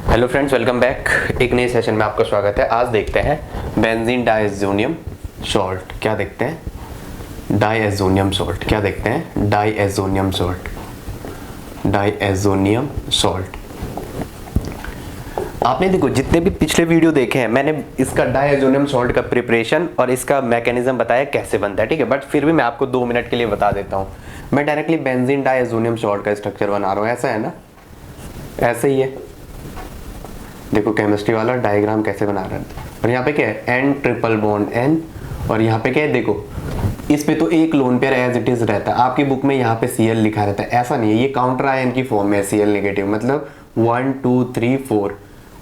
Hello friends, welcome back. एक नए session में आपका स्वागत है। आज देखते हैं बेंजीन डाइएज़ोनियम सॉल्ट। क्या देखते हैं? डाइएज़ोनियम सॉल्ट। क्या देखते हैं? डाइएज़ोनियम सॉल्ट। Diazonium salt. आपने देखो जितने भी पिछले वीडियो देखे हैं, मैंने इसका डाइएज़ोनियम सॉल्ट का प्रिपरेशन और इसका मैकेनिज्म बताया कैसे बनता है, ठीक है। बट फिर भी मैं आपको 2 मिनट के लिए बता देता हूँ। मैं डायरेक्टली बेंजीन डाइएज़ोनियम सॉल्ट का स्ट्रक्चर बना रहा हूँ। ऐसा है ना, ऐसे ही है। देखो केमिस्ट्री वाला डायग्राम कैसे बना रहा है। और यहाँ पे क्या है? N triple bond N. और यहाँ पे क्या है? देखो इस पे तो एक lone pair as it is रहता है। आपकी बुक में यहाँ पे Cl लिखा रहता है, ऐसा नहीं है। ये काउंटर आयन की फॉर्म में Cl नेगेटिव, मतलब 1 2 3 4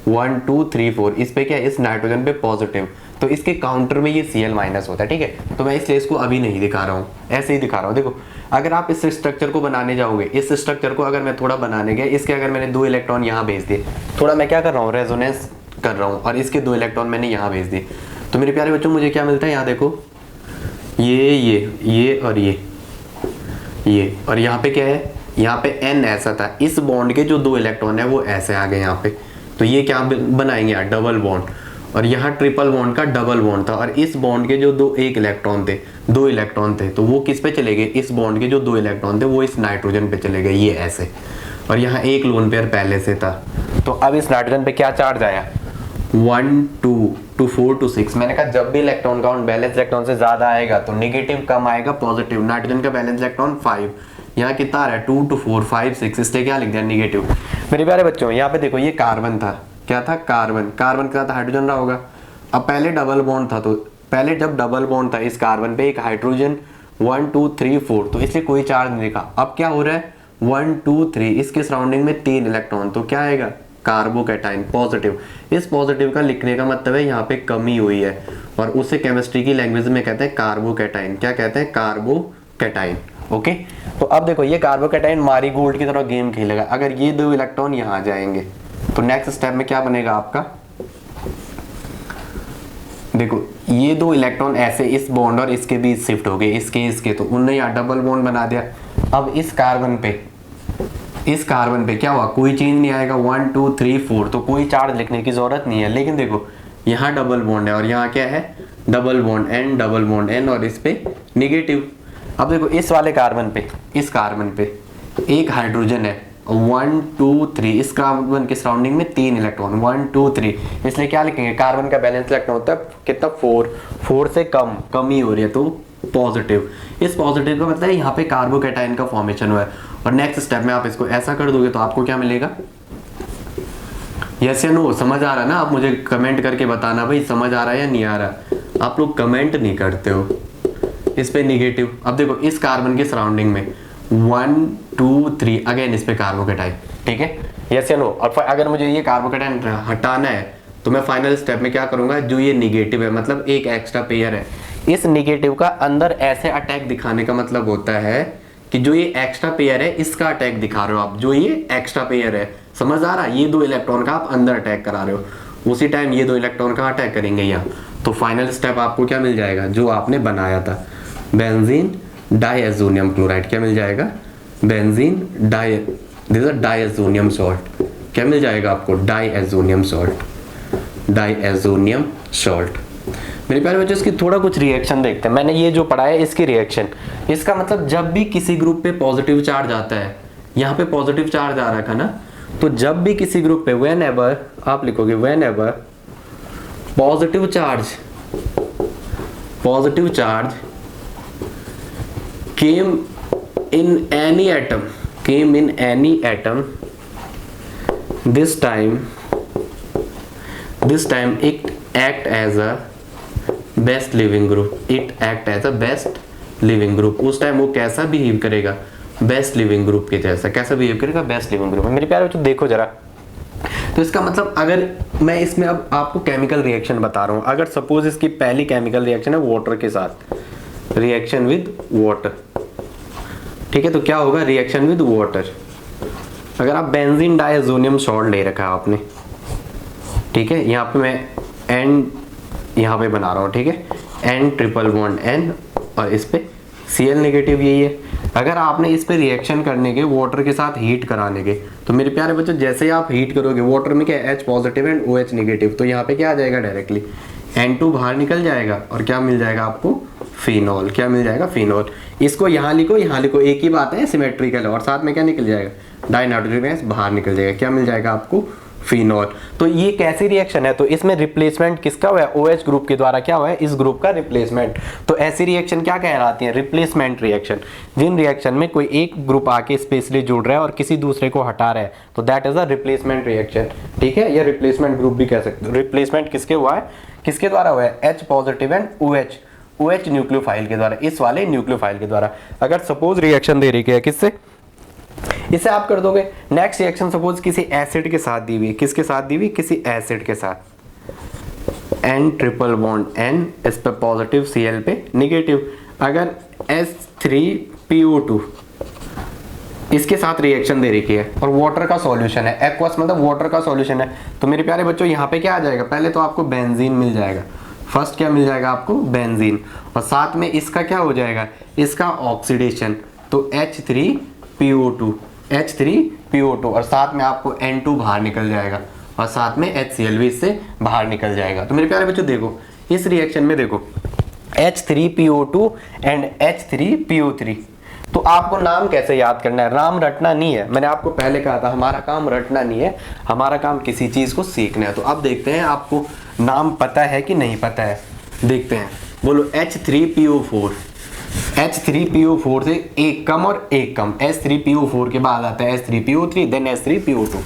1 2 3 4। इस पे क्या है? इस नाइट्रोजन पे पॉजिटिव, तो इसके काउंटर में ये Cl माइनस होता है, ठीक है। तो मैं इसलिए इसको अभी नहीं दिखा रहा हूँ, ऐसे ही दिखा रहा हूँ। देखो अगर आप इस स्ट्रक्चर को बनाने जाओगे, इस स्ट्रक्चर को अगर मैं थोड़ा बनाने गया, इसके अगर मैंने 2 इलेक्ट्रॉन यहाँ भेज दिए, थोड़ा मैं क्या कर रहा हूँ? रेजोनेंस कर रहा हूँ, और इसके 2 इलेक्ट्रॉन मैंने यहाँ भेज दिए, तो मेरे प्यारे बच्चों मुझे क्या मिलता है? यहाँ देखो ये और यहाँ पे क्या है? यहाँ पे N ऐसा था, इस बॉन्ड के जो 2 इलेक्ट्रॉन है वो ऐसे आ गए यहाँ पे, तो ये क्या बनाएंगे? Double bond. और यहाँ ट्रिपल बॉन्ड का डबल बॉन्ड था, और इस बॉन्ड के जो 2 इलेक्ट्रॉन थे, तो वो किस पे चले गए? इस बॉन्ड के जो 2 इलेक्ट्रॉन थे वो इस नाइट्रोजन पे चले गए, ये ऐसे। और यहाँ एक लोन पेयर पहले से था, तो अब इस नाइट्रोजन पे क्या चार्ज आया? 1 2 to 4 to 6। मैंने कहा जब भी इलेक्ट्रॉन काउंट बैलेंस इलेक्ट्रॉन से ज्यादा आएगा तो नेगेटिव कम आएगा, पॉजिटिव। नाइट्रोजन का बैलेंस इलेक्ट्रॉन 5, यहाँ कितना आ रहा है? 2 to 4 5 6, इसलिए क्या लिख दिया? नेगेटिव। मेरे प्यारे बच्चों यहाँ पे देखो, ये कार्बन था। क्या था? कार्बन। कार्बन के साथ हाइड्रोजन रहा होगा। अब पहले डबल बॉन्ड था, तो पहले जब डबल बॉन्ड था इस कार्बन पे एक हाइड्रोजन 1 2 3 4, तो इसलिए कोई चार्ज नहीं दिखा। अब क्या हो रहा है? 1 2 3, इसके सराउंडिंग में 3 इलेक्ट्रॉन, तो क्या आएगा? Carbocation, positive. इस पॉजिटिव का लिखने का मतलब है यहाँ पे कमी हुई है, और उसे केमिस्ट्री की लैंग्वेज में कहते हैं कार्बोकैटाइन। क्या कहते हैं? कार्बोकैटाइन। ओके, तो अब देखो ये कार्बोकैटाइन मारीगोल्ड की तरह गेम खेलेगा। अगर ये 2 इलेक्ट्रॉन यहाँ आ जाएंगे तो नेक्स्ट स्टेप में क्या बनेगा आपका? देखो ये 2 इलेक्ट्रॉन ऐसे इस बॉन्ड और इसके बीच शिफ्ट हो गए, इसके, तो उन्होंने यहाँ डबल बॉन्ड बना दिया। अब इस कार्बन पे क्या हुआ? कोई चेंज नहीं आएगा। 1 2 3 4, तो कोई चार्ज लिखने की जरूरत नहीं है। लेकिन देखो यहाँ डबल बॉन्ड है, और यहाँ क्या है? डबल बॉन्ड एन, और इस पे नेगेटिव। अब देखो इस वाले कार्बन पे, इस कार्बन पे एक हाइड्रोजन है, 1 2 3, इस कार्बन के सराउंडिंग में 3 इलेक्ट्रॉन, 1 2 3, इसलिए क्या लिखेंगे? कार्बन का बैलेंस इलेक्ट्रॉन होता है कितना? 4 से कमी हो रही है, तो पॉजिटिव। इस पॉजिटिव का मतलब है यहाँ पे कार्बोकैटाइन का फॉर्मेशन हुआ है। और नेक्स्ट स्टेप में आप इसको ऐसा कर दोगे तो आपको क्या मिलेगा? यस या नो? समझ आ रहा है ना? आप मुझे कमेंट करके बताना भाई समझ आ रहा है या नहीं आ रहा। आप लोग कमेंट नहीं करते हो। इस पे नेगेटिव। अब देखो इस कार्बन के सराउंडिंग में 1 2 3, अगेन इस पे कार्बोकैटाइन, ठीक है। यस या नो? और अगर मुझे ये कार्बोकैटाइन हटाना है तो मैं फाइनल स्टेप में क्या करूंगा? जो ये नेगेटिव है, मतलब एक एक्स्ट्रा पेयर है, इस नेगेटिव का अंदर ऐसे अटैक दिखाने का मतलब होता है कि जो ये एक्स्ट्रा पेयर है इसका अटैक दिखा रहे हो आप। जो ये एक्स्ट्रा पेयर है, समझ आ रहा है? ये 2 इलेक्ट्रॉन का आप अंदर अटैक करा रहे हो, उसी टाइम ये 2 इलेक्ट्रॉन का अटैक करेंगे यहाँ। तो फाइनल स्टेप आपको क्या मिल जाएगा? जो आपने बनाया था, बेंजीन डाइएज़ोनियम क्लोराइड। क्या मिल जाएगा? Benzene this is diazonium salt. क्या मिल जाएगा आपको? Diazonium salt. Diazonium salt. मेरे प्यारे बच्चों इसकी थोड़ा कुछ रिएक्शन देखते हैं। मैंने ये जो पढ़ा है इसकी रिएक्शन, इसका मतलब जब भी किसी ग्रुप पे पॉजिटिव चार्ज आता है, यहाँ पे पॉजिटिव चार्ज आ रखा ना, तो जब भी किसी ग्रुप पे व्हेन एवर आप लिखोगे, when ever positive charge came in any atom, this time it act as a best living group। उस टाइम वो कैसा बिहेव करेगा? बेस्ट लिविंग ग्रुप के जैसा। कैसा बिहेव करेगा? Best leaving group. मेरे प्यारे बच्चों देखो जरा, तो इसका मतलब अगर मैं इसमें अब आपको केमिकल रिएक्शन बता रहा हूँ, अगर सपोज इसकी पहली केमिकल रिएक्शन है वाटर के साथ, रिएक्शन विद वाटर, ठीक है, तो क्या होगा? Reaction with water. अगर आप बेंजीन डाइएज़ोनियम सॉल्ट ले रखा है आपने, ठीक है, यहाँ पे मैं एन यहाँ पे बना रहा हूँ, ठीक है, एन ट्रिपल बॉन्ड एन, और इस पे Cl नेगेटिव यही है। अगर आपने इस पे रिएक्शन करने के वाटर के साथ हीट कराने के, तो मेरे प्यारे बच्चों जैसे ही आप हीट करोगे वाटर में क्या है H positive and OH negative, तो यहाँ पे क्या आ जाएगा डायरेक्टली N2 बाहर निकल जाएगा और क्या मिल जाएगा आपको फिनॉल। क्या मिल जाएगा फिनॉल। इसको यहाँ लिखो, एक ही बात है सिमेट्रिकल, और साथ में क्या निकल जाएगा डाइनाइट्रोजन गैस बाहर निकल जाएगा। क्या मिल जाएगा आपको फिनॉल। तो ये कैसी रिएक्शन है, तो इसमें रिप्लेसमेंट किसका हुआ है OH ग्रुप के द्वारा क्या हुआ है इस ग्रुप का रिप्लेसमेंट। तो ऐसी रिएक्शन क्या कहलाती है रिप्लेसमेंट रिएक्शन। जिन रिएक्शन में कोई एक ग्रुप आके स्पेशली जुड़ रहा है और किसी दूसरे को हटा रहा है तो that is a replacement reaction. ठीक है, या रिप्लेसमेंट ग्रुप भी कह सकते हो। रिप्लेसमेंट किसके हुआ है, किसके द्वारा हुआ है H positive and OH nucleophile के द्वारा, इस वाले न्यूक्लियोफाइल के द्वारा। अगर सपोज रिएक्शन दे रही है किससे, इसे आप कर दोगे। नेक्स्ट रिएक्शन सपोज किसी एसिड के साथ दी हुई, किसके साथ दी हुई, किसी एसिड के साथ N ट्रिपल बॉन्ड N, इस पे पॉजिटिव Cl पे नेगेटिव। अगर H3PO2 इसके साथ रिएक्शन दे रखी है और वाटर का सॉल्यूशन है, एक्वस मतलब वाटर का सॉल्यूशन है, तो मेरे प्यारे बच्चों यहाँ पे क्या आ जाएगा, पहले तो आपको बेंजीन मिल जाएगा। फर्स्ट क्या मिल जाएगा आपको बेंजीन, और साथ में इसका क्या हो जाएगा, इसका ऑक्सीडेशन, तो H3PO2 और साथ में आपको N2 बाहर निकल जाएगा और साथ में HCl भी इससे बाहर निकल जाएगा। तो मेरे प्यारे बच्चों देखो इस रिएक्शन में देखो H3PO2 एंड H3PO3। तो आपको नाम कैसे याद करना है, नाम रटना नहीं है। मैंने आपको पहले कहा था हमारा काम रटना नहीं है, हमारा काम किसी चीज को सीखना है। तो अब देखते हैं आपको नाम पता है कि नहीं पता है, देखते हैं। बोलो H3PO4 से एक कम और एक कम, H3PO4 के बाद आता है H3PO3 देन H3PO2।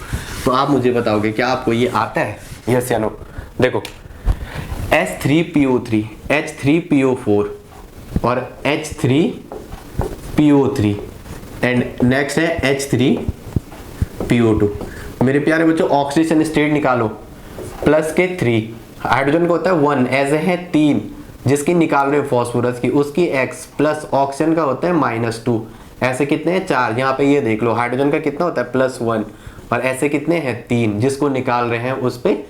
तो आप मुझे बताओगे क्या आपको ये आता है, यस या नो। देखो H3PO4 और H3PO3 एंड नेक्स्ट है H3PO2। मेरे प्यारे बच्चों ऑक्सीडेशन स्टेट निकालो, प्लस के 3 हाइड्रोजन का होता है 1 ऐसे है 3 जिसकी निकाल रहे हो फॉस्फोरस की, उसकी x प्लस ऑक्सीजन का होता है -2, ऐसे कितने हैं 4। यहाँ पे ये देख लो हाइड्रोजन का कितना होता है +1 और ऐसे कितने हैं 3 जिसको निकाल रहे हैं उस पे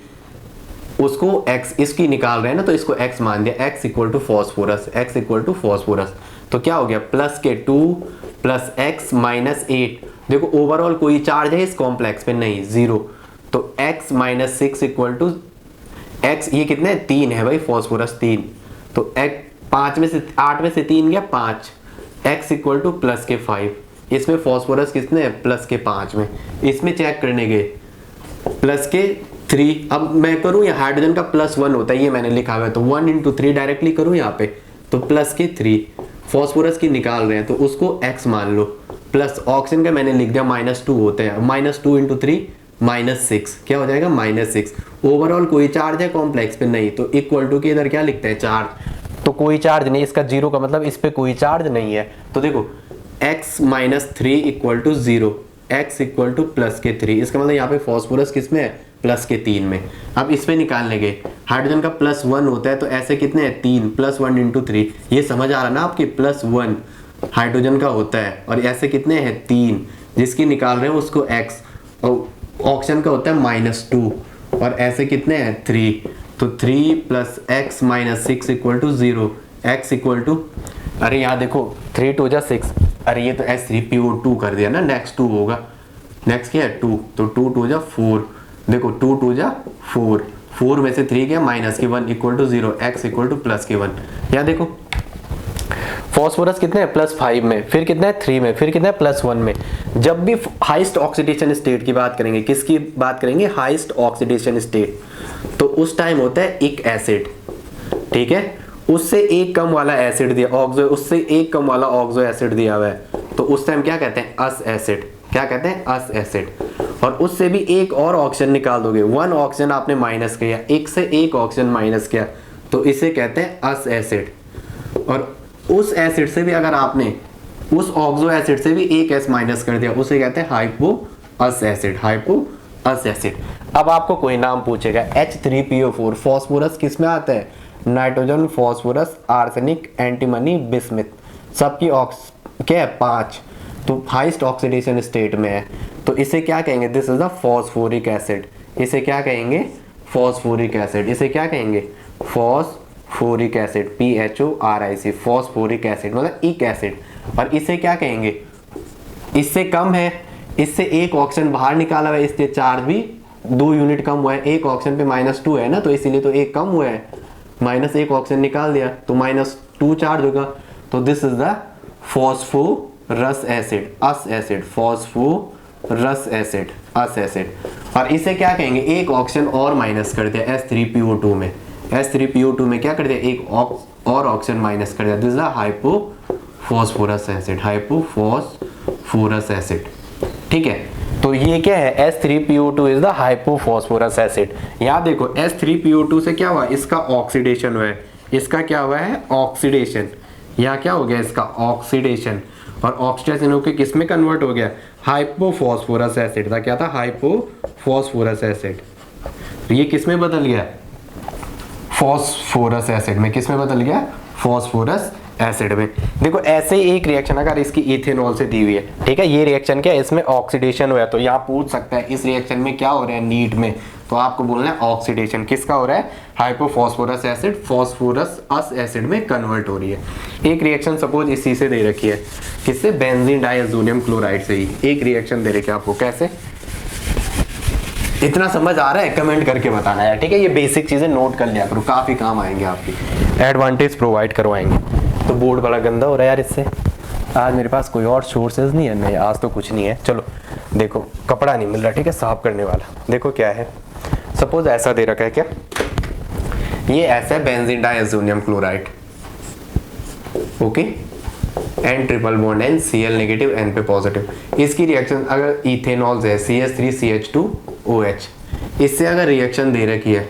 उसको x, इसकी निकाल रहे हैं ना तो इसको x मान दिया, x इक्वल टू फॉस्फोरस। तो क्या हो गया प्लस के 2 प्लस x -8। देखो ओवरऑल कोई चार्ज है इस कॉम्प्लेक्स पे नहीं, 0। तो x -6 इक्वल टू x, ये कितने 3 है भाई फॉस्फोरस 3, तो 8 में से 3 गया 5, x इक्वल टू प्लस के 5। इसमें फॉस्फोरस कितने है प्लस के 5 में, इसमें चेक करने गए प्लस के 3। अब मैं करूं या हाइड्रोजन का +1 होता है ये मैंने लिखा हुआ है, तो 1 × 3 डायरेक्टली करूं यहाँ पे, तो प्लस के 3 फॉस्फोरस की निकाल रहे हैं तो उसको x मान लो, प्लस ऑक्सीजन का मैंने लिख दिया -2 होते हैं, -2 × 3 -6 क्या हो जाएगा -6। ओवरऑल कोई चार्ज है कॉम्प्लेक्स पे नहीं, तो इक्वल टू के इधर क्या लिखते हैं चार्ज, तो कोई चार्ज नहीं, इसका 0 का मतलब इस पे कोई चार्ज नहीं है। तो देखो x -3 equal to 0, x equal to plus के 3, इसका मतलब यहाँ पे फॉस्फोरस किस में है प्लस के 3 में। अब इस पे निकालने गए हाइड्रोजन का +1 होता है तो ऐसे कितने हैं 3, +1 × 3, ये समझ आ रहा ना आपकी, +1 हाइड्रोजन का होता है और ऐसे कितने हैं 3 जिसकी निकाल रहे हैं उसको x, और ऑक्सीजन का होता है -2 और ऐसे कितने हैं 3, तो 3 + x -6 equal to 0, x equal to, अरे यहाँ देखो 3 × 2 = 6, अरे ये तो H3PO2 कर दिया ना, नेक्स्ट 2 होगा, नेक्स्ट क्या है 2, तो 2 × 2 = 4, देखो 2 × 2 = 4, 4 में से 3 गया -1 equal to 0, x equal to +1। यहाँ देखो फॉस्फोरस कितने हैं +5 में, फिर कितने हैं 3 में, फिर कितने हैं +1 में। जब भी हाईएस्ट ऑक्सीडेशन स्टेट की बात करेंगे, किसकी बात करेंगे हाईएस्ट ऑक्सीडेशन स्टेट, तो उस टाइम होता है एक एसिड, ठीक है, उससे एक कम वाला एसिड दिया ऑक्सो, उससे एक कम वाला ऑक्सो एसिड दिया हुआ है, तो उस टाइम क्या कहते हैं अस एसिड, क्या कहते हैं अस एसिड। और उससे भी एक और ऑक्सीजन निकाल दोगे, 1 ऑक्सीजन आपने माइनस किया, एक से एक ऑक्सीजन माइनस किया, तो इसे कहते हैं अस एसिड। और उस एसिड से भी अगर आपने उस ऑक्सो एसिड से भी एक एस माइनस कर दिया, उसे कहते हैं हाइपो अस एसिड, हाइपो अस एसिड। अब आपको कोई नाम पूछेगा H3PO4 फॉस्फोरस किस में आता है, nitrogen, phosphorus, arsenic, antimony, bismuth, सबकी क्या है 5, तो हाईएस्ट ऑक्सीडेशन स्टेट में है, तो इसे क्या कहेंगे, this is the phosphoric acid, इसे क्या कहेंगे फॉस्फोरिक एसिड, इसे क्या कहेंगे फोरिक एसिड, PHORIC, फॉस्फोरिक एसिड मतलब इक एसिड। और इसे क्या कहेंगे, इससे कम है, इससे एक ऑक्सीजन बाहर निकाला हुआ है, इसलिए चार्ज भी 2 यूनिट कम हुआ है। एक ऑक्सीजन पे -2 है ना, तो इसीलिए तो एक कम हुआ है, -1 ऑक्सीजन निकाल दिया तो -2 चार्ज होगा। तो this is the phosphorous acid, us acid, phosphorous acid, us acid. और इसे क्या कहेंगे, एक ऑक्सीजन और माइनस कर दिया H3PO2 में, H3PO2 में क्या कर दिया, एक और ऑक्सीजन माइनस कर दिया। This is the hypophosphorous acid, hypophosphorous acid. ठीक है, तो ये क्या है, H3PO2 is the hypophosphorous acid. यहाँ देखो H3PO2 से क्या हुआ, इसका ऑक्सीडेशन हुआ है, इसका क्या हुआ है, ऑक्सीडेशन। यहाँ क्या हो गया, इसका ऑक्सीडेशन, और ऑक्सीडेशन होकर किस में कन्वर्ट हो गया, हाइपोफॉस्फोरस एसिड था। क्या था, हाइपोफॉस्फोरस एसिड। तो ये किस में बदल गया, फॉस्फोरस एसिड में। किस में बदल गया, फॉस्फोरस एसिड में। देखो ऐसे ही एक रिएक्शन अगर इसकी इथेनॉल से दी हुई है, ठीक है, ये रिएक्शन क्या है, इसमें ऑक्सीडेशन हुआ है, तो यहाँ पूछ सकता है इस रिएक्शन में क्या हो रहा है नीट में, तो आपको बोलना है ऑक्सीडेशन किसका हो रहा है, हाइपोफॉस्फोरस एसिड फॉस्फोरस अस एसिड में कन्वर्ट हो रही है। एक रिएक्शन सपोज इसी से दे रखी है, किससे, बेंजीन डाइएज़ोनियम क्लोराइड से ही एक रिएक्शन दे रखी है आपको। कैसे, इतना समझ आ रहा है, कमेंट करके बताना है, ठीक है। ये बेसिक चीजें नोट कर लिया करो, काफी काम आएंगे, आपकी एडवांटेज प्रोवाइड करवाएंगे। तो बोर्ड बड़ा गंदा हो रहा है यार इससे, आज मेरे पास कोई और सोर्सेज नहीं है, नहीं आज तो कुछ नहीं है। चलो देखो, कपड़ा नहीं मिल रहा, ठीक है, साफ करने वाला। देखो क्या है, सपोज ऐसा दे रखा है, क्या ये ऐसा है, benzene diazonium chloride, okay, N triple bond N, Cl negative N पे पॉजिटिव। इसकी रिएक्शन अगर इथेनॉल है CH3CH2OH, इससे अगर रिएक्शन दे रखी है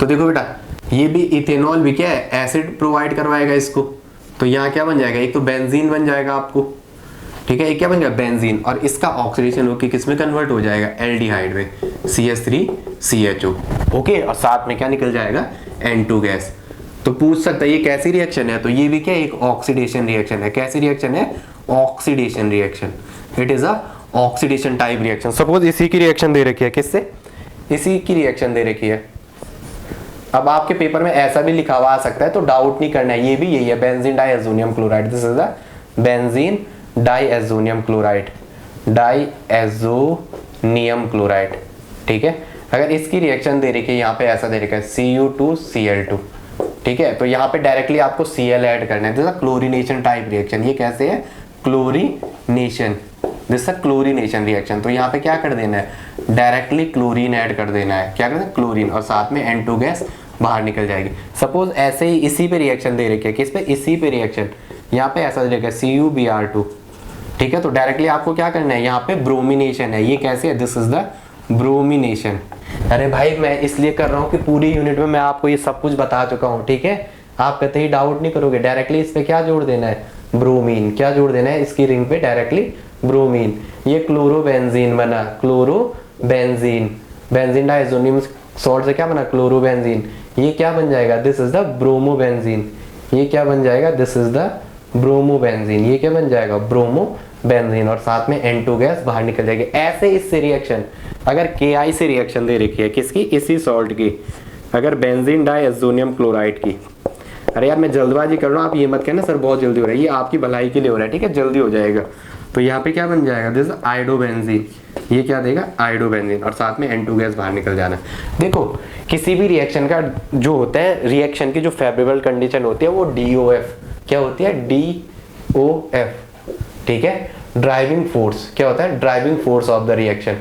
तो देखो बेटा, ये भी इथेनॉल भी क्या है, एसिड प्रोवाइड करवाएगा इसको। तो यहाँ क्या बन जाएगा, एक तो बेंजीन बन जाएगा आपको, ठीक है, एक क्या बन जाएगा, बेंजीन, और इसका ऑक्सीडेशन होकर किस में कन्वर्ट हो जाएगा, एल्डिहाइड में, CH3CHO, ओके, और साथ में क्या निकल जाएगा, N2 गैस। तो पूछ सकता है ये कैसी रिएक्शन है, तो ये भी क्या एक ऑक्सीडेशन रिएक्शन है। कैसी रिएक्शन है, oxidation reaction, it is a oxidation type reaction. Suppose इसी की रिएक्शन दे रखी है, किससे, इसी की रिएक्शन दे रखी है। अब आपके पेपर में ऐसा भी लिखा हुआ आ सकता है, तो डाउट नहीं करना है, ये भी यही है, benzene diazonium chloride, this is the benzene diazonium chloride, diazonium chloride, ठीक है। अगर इसकी रिएक्शन दे रखी है, यहाँ पे ऐसा दे रखा है Cu2Cl2, ठीक है, तो यहाँ पे डायरेक्टली आपको Cl ऐड करना है, this is chlorination type reaction. ये कैसे है, chlorination, this is chlorination reaction. तो यहाँ पे क्या कर देना है, डायरेक्टली क्लोरीन ऐड कर देना है, क्या करना है, क्लोरीन, और साथ में N2 गैस बाहर निकल जाएगी। सपोज ऐसे ही इसी पे रिएक्शन दे रखी है, किस पे, इसी पे रिएक्शन, यहाँ पे ऐसा दे रखा है CuBr2, ठीक है, तो डायरेक्टली आपको क्या करना है, यहाँ पे ब्रोमिनेशन है। ये कैसे है, दिस इज द ब्रोमिनेशन। अरे भाई मैं इसलिए कर रहा हूँ कि पूरी यूनिट में मैं आपको ये सब कुछ बता चुका हूँ, ठीक है, आप कहते ही डाउट नहीं करोगे। डायरेक्टली इस पे क्या जोड़ देना है, ब्रोमीन, क्या जोड़ देना है, इसकी रिंग पे डायरेक्टली ब्रोमीन। ये क्लोरोबेंजीन बना, क्लोरोबेंजीन, बेंजीन डाइएज़ोनियम सॉल्ट से क्या बना, क्लोरोबेंजीन। ये क्या बन जाएगा, दिस इज द ब्रोमोबेंजीन। ये क्या बन जाएगा, दिस इज द ब्रोमोबेंजीन। ये क्या बन जाएगा, ब्रोमोबेंजीन, और साथ में N2 गैस बाहर निकल जाएगी। ऐसे इससे रिएक्शन अगर Ki से रिएक्शन दे रखी है, किसकी, इसी सॉल्ट की, अगर बेंजीन डाइएज़ोनियम क्लोराइड की, अरे यार मैं जल्दबाजी कर रहा हूँ, आप ये मत कहना सर बहुत जल्दी हो रहा है, ये आपकी भलाई के लिए हो रहा है, ठीक है, जल्दी हो जाएगा। तो यहाँ पे क्या बन जाएगा, दिस आयोडोबेंजीन, ये क्या देगा, आयोडोबेंजीन, और साथ में N2 गैस बाहर निकल जाना। देखो किसी भी रिएक्शन का जो होता है, रिएक्शन की जो फेवरेबल कंडीशन होती है वो DOF, क्या होती है, DOF, ठीक है। ड्राइविंग फोर्स क्या होता है, driving force of the reaction,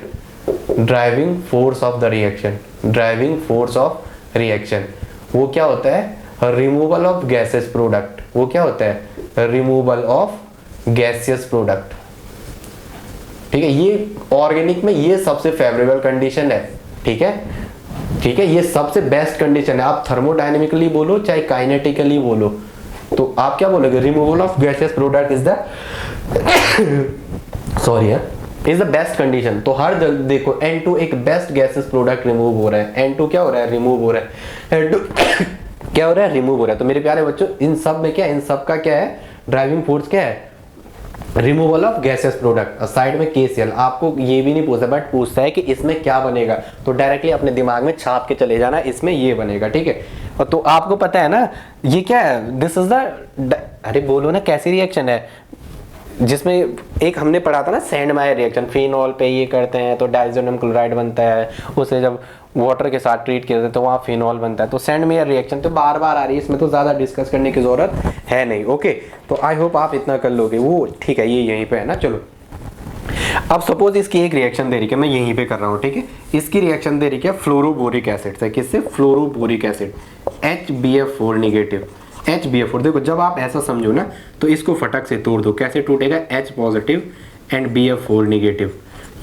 driving force of the reaction, driving force of reaction, वो क्या होता है, रिमूवल ऑफ गैसेस प्रोडक्ट। वो क्या होता है, रिमूवल ऑफ गैसियस प्रोडक्ट, ठीक है। ये ऑर्गेनिक में ये सबसे फेवरेबल कंडीशन है, ठीक है, ठीक है, ये सबसे बेस्ट कंडीशन है। आप थर्मोडायनेमिकली बोलो चाहे काइनेटिकली बोलो, तो आप क्या बोलोगे, removal of gaseous product is the sorry is the best condition. तो हर देखो N2 एक बेस्ट गैसेस प्रोडक्ट रिमूव हो रहा है, N2 क्या हो रहा है, रिमूव हो रहा है, N2 क्या हो रहा है, रिमूव हो रहा है। तो मेरे प्यारे बच्चों, इन सब में क्या, इन सब का क्या है, ड्राइविंग फोर्स क्या है, removal of gases product. Side में KCl, आपको ये भी नहीं पूछता, बट पूछता है कि इसमें क्या बनेगा, तो डायरेक्टली अपने दिमाग में छाप के चले जाना, इसमें ये बनेगा, ठीक है। और तो आपको पता है ना ये क्या है, दिस इज द, अरे बोलो ना कैसी रिएक्शन है, जिसमें एक हमने पढ़ा था ना सैंडमायर रिएक्शन, फिनॉल पे ये करते हैं तो डाइजोनियम क्लोराइड बनता है, उसे जब वाटर के साथ ट्रीट किया जाता है तो वहाँ फिनॉल बनता है। तो सैंडमायर रिएक्शन तो बार बार आ रही है, इसमें तो ज़्यादा डिस्कस करने की ज़रूरत है नहीं। ओके, तो आई होप आप इतना कर लोगे, वो ठीक है, ये यहीं पे है ना। चलो अब सपोज इसकी एक रिएक्शन दे रही है, मैं यहीं पे कर रहा हूँ, ठीक है। इसकी रिएक्शन दे रही है फ्लोरोबोरिक एसिड से, किससे? Fluoroboric acid, HBF4 negative, HBF4। देखो जब आप ऐसा समझो ना तो इसको फटक से तोड़ दो, कैसे टूटेगा? H positive and BF4 negative.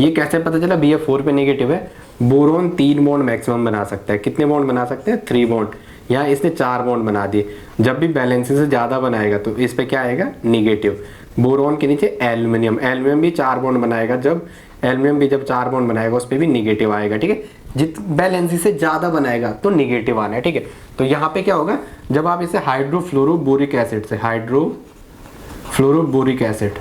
ये कैसे पता चला BF4 पे निगेटिव है? बोरोन 3 बॉन्ड मैक्सिमम बना सकता है, कितने बॉन्ड बना सकते हैं? 3 बॉन्ड। यहाँ इसने 4 बॉन्ड बना दिए, जब भी बैलेंसी से ज़्यादा बनाएगा तो इस पे क्या आएगा? निगेटिव। बोरोन के नीचे एल्यूमिनियम, एल्यूमिनियम भी 4 बॉन्ड बनाएगा, जब एल्यूमिनियम भी जब 4 बॉन्ड बनाएगा उस पर भी निगेटिव आएगा, ठीक है। जित बैलेंसी से ज़्यादा बनाएगा तो निगेटिव आना है, ठीक है। तो यहाँ पे क्या होगा, जब आप इसे हाइड्रोफ्लोरोबोरिक एसिड से, हाइड्रोफ्लोरोबोरिक एसिड,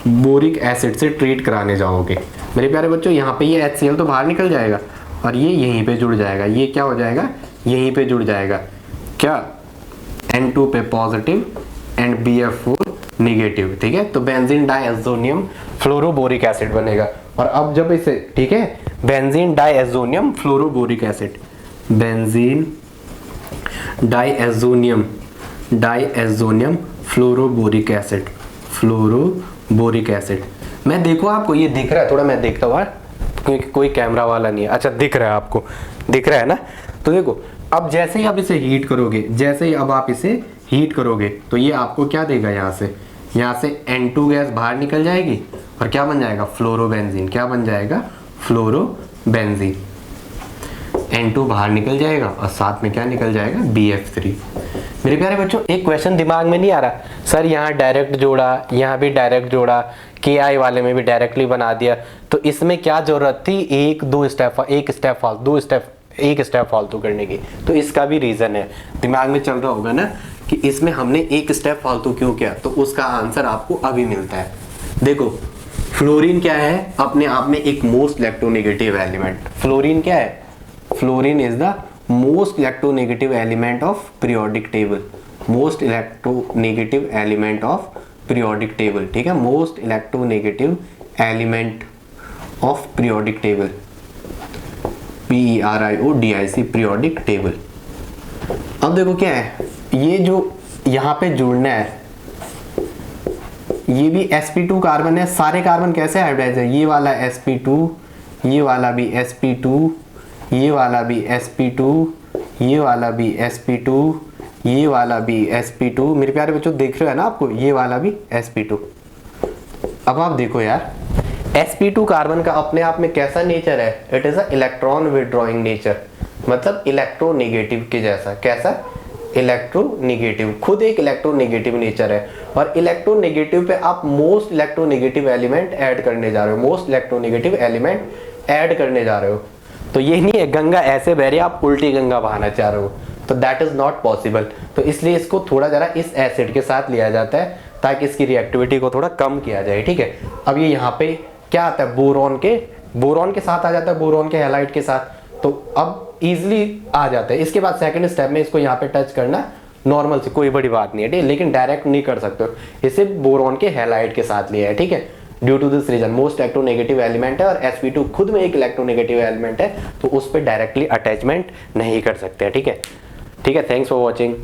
बोरिक एसिड से ट्रीट कराने जाओगे मेरे प्यारे बच्चों, यहाँ पे ये HCl तो बाहर निकल जाएगा और ये यहीं पे जुड़ जाएगा। ये क्या हो जाएगा? यहीं पे जुड़ जाएगा, क्या? N2 पे पॉजिटिव एंड BF4 निगेटिव, ठीक है। तो बेंजीन डाइएज़ोनियम फ्लोरोबोरिक एसिड बनेगा। और अब जब इसे, ठीक है, benzene diazonium fluoroboric acid, benzene diazonium fluoroboric acid, fluoroboric acid. मैं देखो आपको ये दिख रहा है थोड़ा, मैं देखता हूँ क्योंकि कोई कैमरा वाला नहीं है। अच्छा दिख रहा है आपको, दिख रहा है ना। तो देखो अब जैसे ही आप इसे हीट करोगे, जैसे ही अब आप इसे हीट करोगे तो ये आपको क्या देगा? यहाँ से N2 गैस बाहर निकल जाएगी और क्या बन जाएगा? फ्लोरोबेंजीन। क्या बन जाएगा? फ्लोरोबेंजीन। N2 बाहर निकल जाएगा और साथ में क्या निकल जाएगा? BF3। मेरे प्यारे बच्चों एक क्वेश्चन दिमाग में नहीं आ रहा, सर यहाँ डायरेक्ट जोड़ा, यहाँ भी डायरेक्ट जोड़ा, KI वाले में भी डायरेक्टली बना दिया, तो इसमें क्या जरूरत थी एक स्टेप फालतू करने की? तो इसका भी रीजन है, दिमाग में चल रहा होगा ना कि इसमें हमने एक स्टेप फालतू क्यों किया, तो उसका आंसर आपको अभी मिलता है। देखो फ्लोरीन क्या है? अपने आप में एक मोस्ट इलेक्ट्रोनेगेटिव एलिमेंट। फ्लोरीन क्या है? Fluorine is the most electronegative element of periodic table, most electronegative element of periodic table, ठीक है। Most electronegative element of periodic table, PERIODIC, periodic table. अब देखो क्या है, ये जो यहाँ पे जुड़ना है, ये भी sp2 कार्बन है। सारे कार्बन कैसे हाइब्रिडाइज है? ये वाला sp2, ये वाला भी sp2, ये वाला भी sp2, ये वाला भी sp2, ये वाला भी sp2। मेरे प्यारे बच्चों देख रहे हो ना आपको, ये वाला भी sp2। अब आप देखो यार, sp2 कार्बन का अपने आप में कैसा नेचर है? It is a electron withdrawing nature, मतलब इलेक्ट्रोनेगेटिव के जैसा। कैसा? इलेक्ट्रोनेगेटिव, खुद एक इलेक्ट्रोनेगेटिव नेचर है। और इलेक्ट्रोनेगेटिव पे आप मोस्ट इलेक्ट्रोनेगेटिव एलिमेंट ऐड करने जा रहे हो, मोस्ट इलेक्ट्रोनेगेटिव एलिमेंट ऐड करने जा रहे हो। तो ये नहीं है गंगा ऐसे बह रही है आप उल्टी गंगा बहाना चाह रहे हो, तो दैट इज नॉट पॉसिबल। तो इसलिए इसको थोड़ा जरा इस एसिड के साथ लिया जाता है ताकि इसकी रिएक्टिविटी को थोड़ा कम किया जाए, ठीक है। अब ये यहाँ पे क्या आता है? बोरॉन के साथ आ जाता है, बोरॉन के हैलाइड के साथ, तो अब इजिली आ जाता है। इसके बाद सेकंड स्टेप में इसको यहाँ पे टच करना नॉर्मल से, कोई बड़ी बात नहीं है, ठीक है, लेकिन डायरेक्ट नहीं कर सकते हो, इसे बोरॉन के हैलाइड के साथ लिया है, ठीक है। Due to this reason most electronegative element है और sp2 खुद में एक इलेक्ट्रोनेगेटिव एलिमेंट है, तो उस पर डायरेक्टली अटैचमेंट नहीं कर सकते, ठीक है। Thanks for watching.